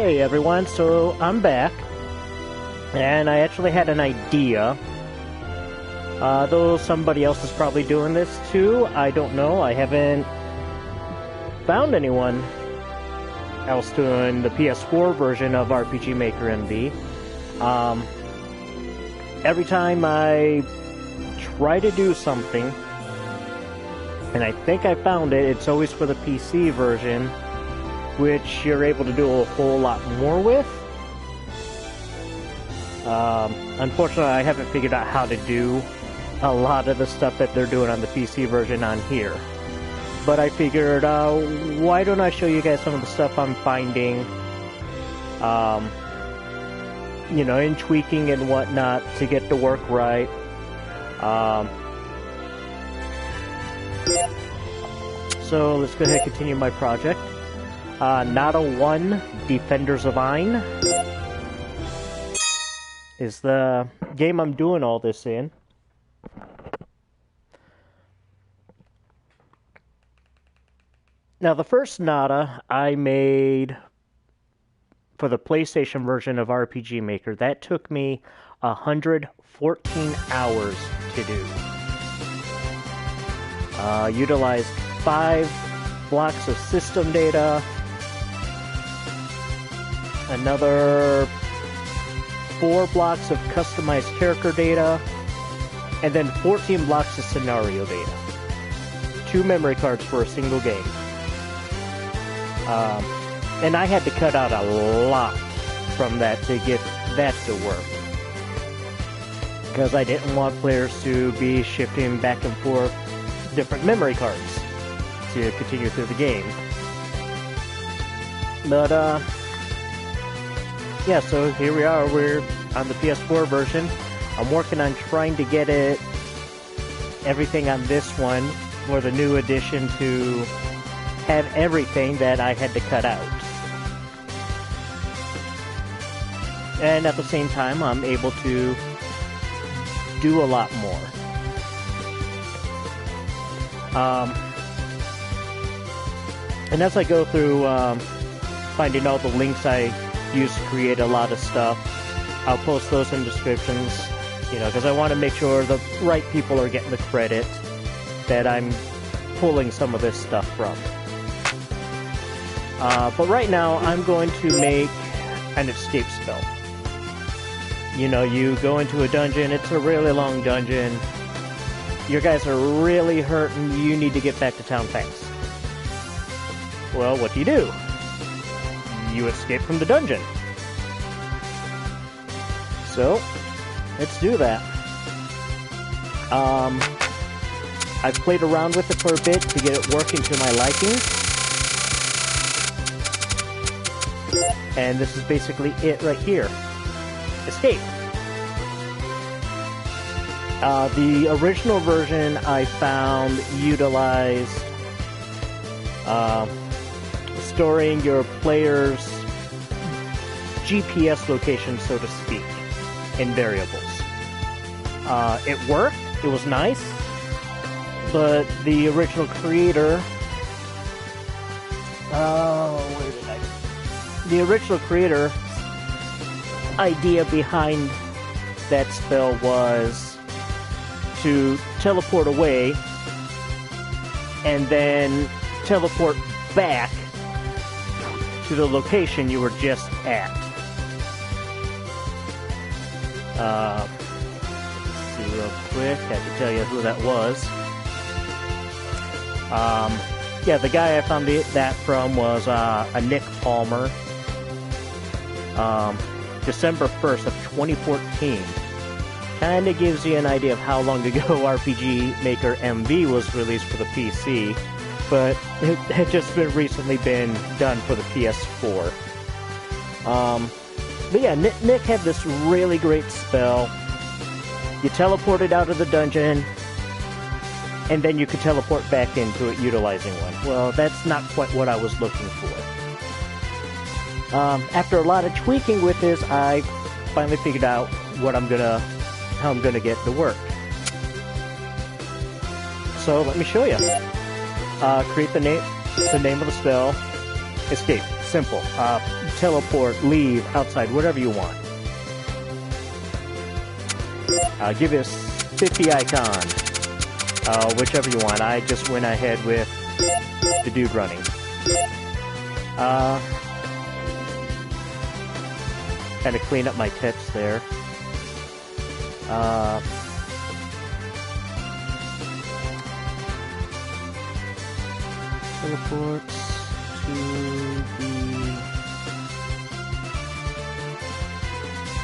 Hey everyone, so I'm back, and I actually had an idea. Though somebody else is probably doing this too, I don't know. I haven't found anyone else doing the PS4 version of RPG Maker MV. Every time I try to do something, and I think I found it, it's always for the PC version, which you're able to do a whole lot more with. Unfortunately, I haven't figured out how to do a lot of the stuff that they're doing on the PC version on here. But I figured, why don't I show you guys some of the stuff I'm finding, you know, in tweaking and whatnot to get the work right. So let's go ahead and continue my project. Nada 1 Defenders of Ain is the game I'm doing all this in. Now, the first Nada I made for the PlayStation version of RPG Maker. That took me 114 hours to do. Utilized 5 blocks of system data, another 4 blocks of customized character data, and then 14 blocks of scenario data. 2 memory cards for a single game. And I had to cut out a lot from that to get that to work. Because I didn't want players to be shifting back and forth different memory cards to continue through the game. But, yeah, so here we are, we're on the PS4 version. I'm working on trying to get everything on this one for the new edition to have everything that I had to cut out. And at the same time, I'm able to do a lot more. And as I go through finding all the links I use to create a lot of stuff, I'll post those in descriptions, you know, because I want to make sure the right people are getting the credit that I'm pulling some of this stuff from. But right now, I'm going to make an escape spell. You know, you go into a dungeon, it's a really long dungeon, your guys are really hurting, you need to get back to town fast. Well, what do? You escape from the dungeon. So, let's do that. I've played around with it for a bit to get it working to my liking. And this is basically it right here. Escape. The original version I found utilized storing your player's GPS location, so to speak, in variables. It worked, it was nice, but the original creator... The original creator idea behind that spell was to teleport away and then teleport back to the location you were just at. Let's see real quick, I can tell you who that was. Yeah, the guy I found that from was a Nick Palmer. December 1st of 2014. Kinda gives you an idea of how long ago RPG Maker MV was released for the PC, but it had just recently been done for the PS4. But yeah, Nick had this really great spell. You teleported out of the dungeon, and then you could teleport back into it utilizing one. Well, that's not quite what I was looking for. After a lot of tweaking with this, I finally figured out how I'm gonna get to work. So let me show you. Create the name of the spell. Escape. Simple. teleport, leave, outside, whatever you want. Give us 50 icon. Whichever you want. I just went ahead with the dude running. Kind of clean up my text there. Teleports to the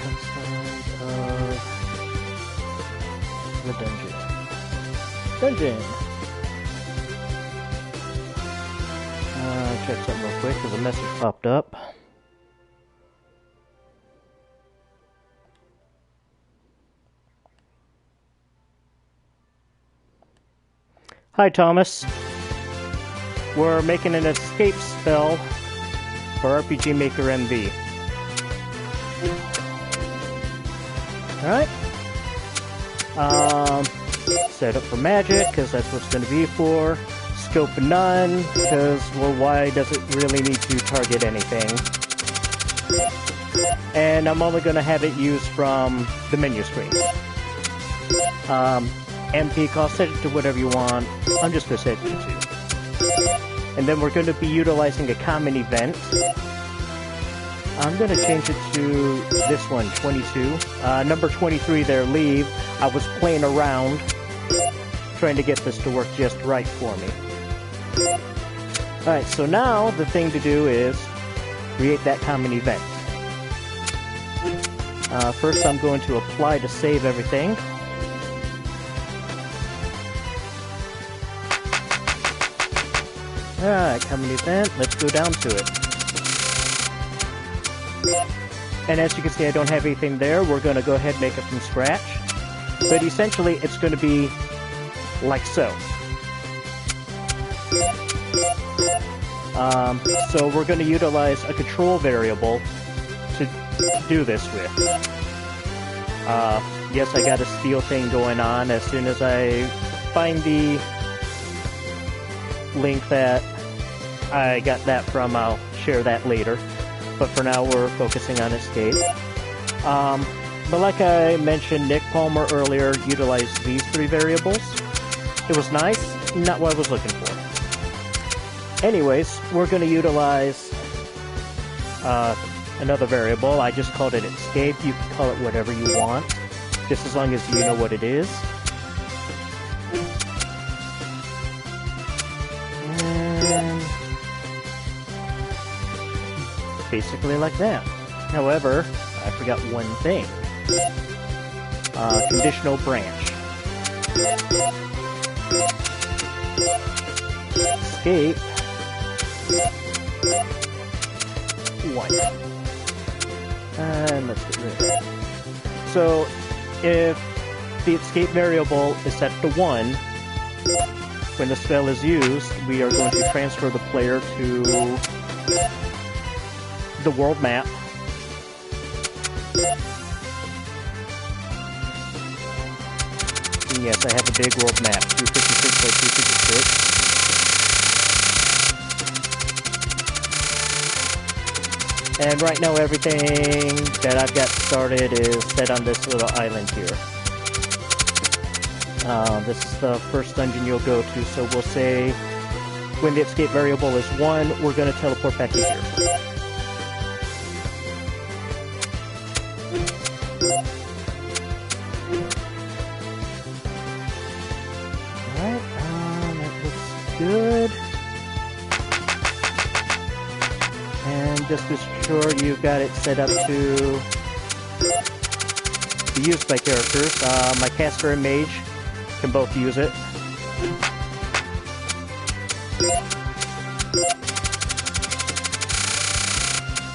outside of the dungeon. Check something real quick because a message popped up. Hi, Thomas. We're making an escape spell for RPG Maker MV. Alright. Set up for magic, because that's what it's going to be for. Scope none, because, well, why does it really need to target anything? And I'm only going to have it used from the menu screen. MP cost, set it to whatever you want. I'm just going to set it to 2. And then we're going to be utilizing a common event. I'm going to change it to this one, 22. Number 23 there, leave. I was playing around, trying to get this to work just right for me. Alright, so now the thing to do is create that common event. First I'm going to apply to save everything. Alright, common event, let's go down to it. And as you can see, I don't have anything there. We're going to go ahead and make it from scratch. But essentially, it's going to be like so. So we're going to utilize a control variable to do this with. Yes, I got a steal thing going on. As soon as I find the link that I got that from, I'll share that later. But for now, we're focusing on escape. But like I mentioned, Nick Palmer earlier utilized these 3 variables. It was nice, not what I was looking for. Anyways, we're going to utilize another variable. I just called it escape. You can call it whatever you want, just as long as you know what it is. And basically like that. However, I forgot one thing. Conditional branch. Escape. 1. And let's get rid of that. So, if the escape variable is set to 1, when the spell is used, we are going to transfer the player to the world map. And yes, I have a big world map, 256 by 256. And right now everything that I've got started is set on this little island here. This is the first dungeon you'll go to, so we'll say when the escape variable is 1, we're going to teleport back to here. Alright, that looks good. And just be sure you've got it set up to be used by characters. My caster and mage can both use it.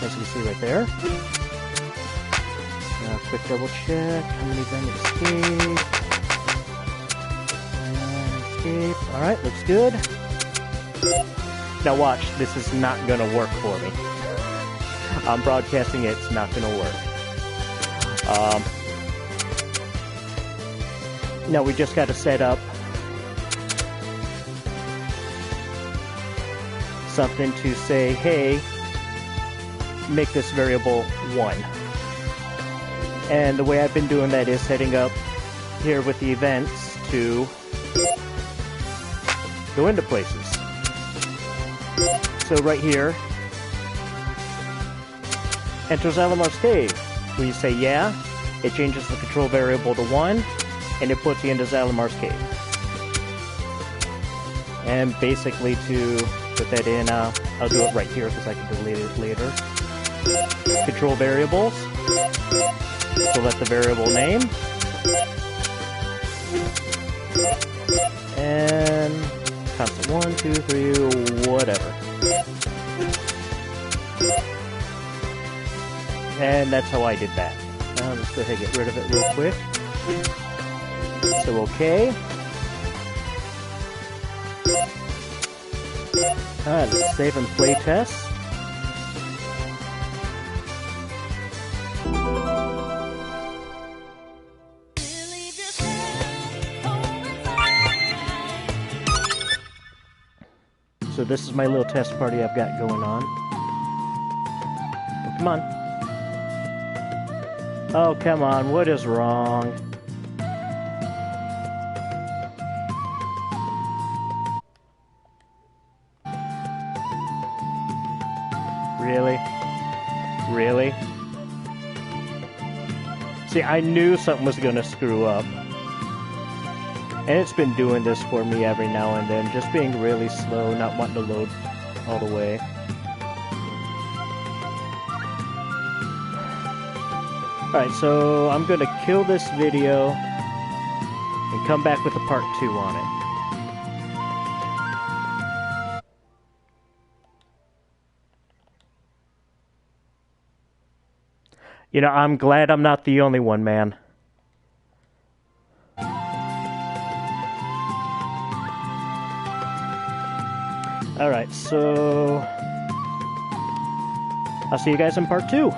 As you can see right there. Quick double check. How many then escape? And escape. Alright, looks good. Now watch, this is not gonna work for me. I'm broadcasting it, it's not gonna work. Now we just gotta set up something to say, hey, make this variable 1. And the way I've been doing that is setting up here with the events to go into places. So right here, enter Zalamar's Cave. When you say yeah, it changes the control variable to 1, and it puts you into Zalamar's Cave. And basically to put that in, I'll do it right here because I can delete it later. Control variables. Select the variable name. And constant 1, 2, 3, whatever. And that's how I did that. Now let's go ahead and get rid of it real quick. So okay. Alright, let's save and play test. So this is my little test party I've got going on. Oh, come on. Oh, come on. What is wrong? Really? Really? See, I knew something was going to screw up. And it's been doing this for me every now and then, just being really slow, not wanting to load all the way. Alright, so I'm going to kill this video and come back with a part 2 on it. You know, I'm glad I'm not the only one, man. Alright, so I'll see you guys in part 2.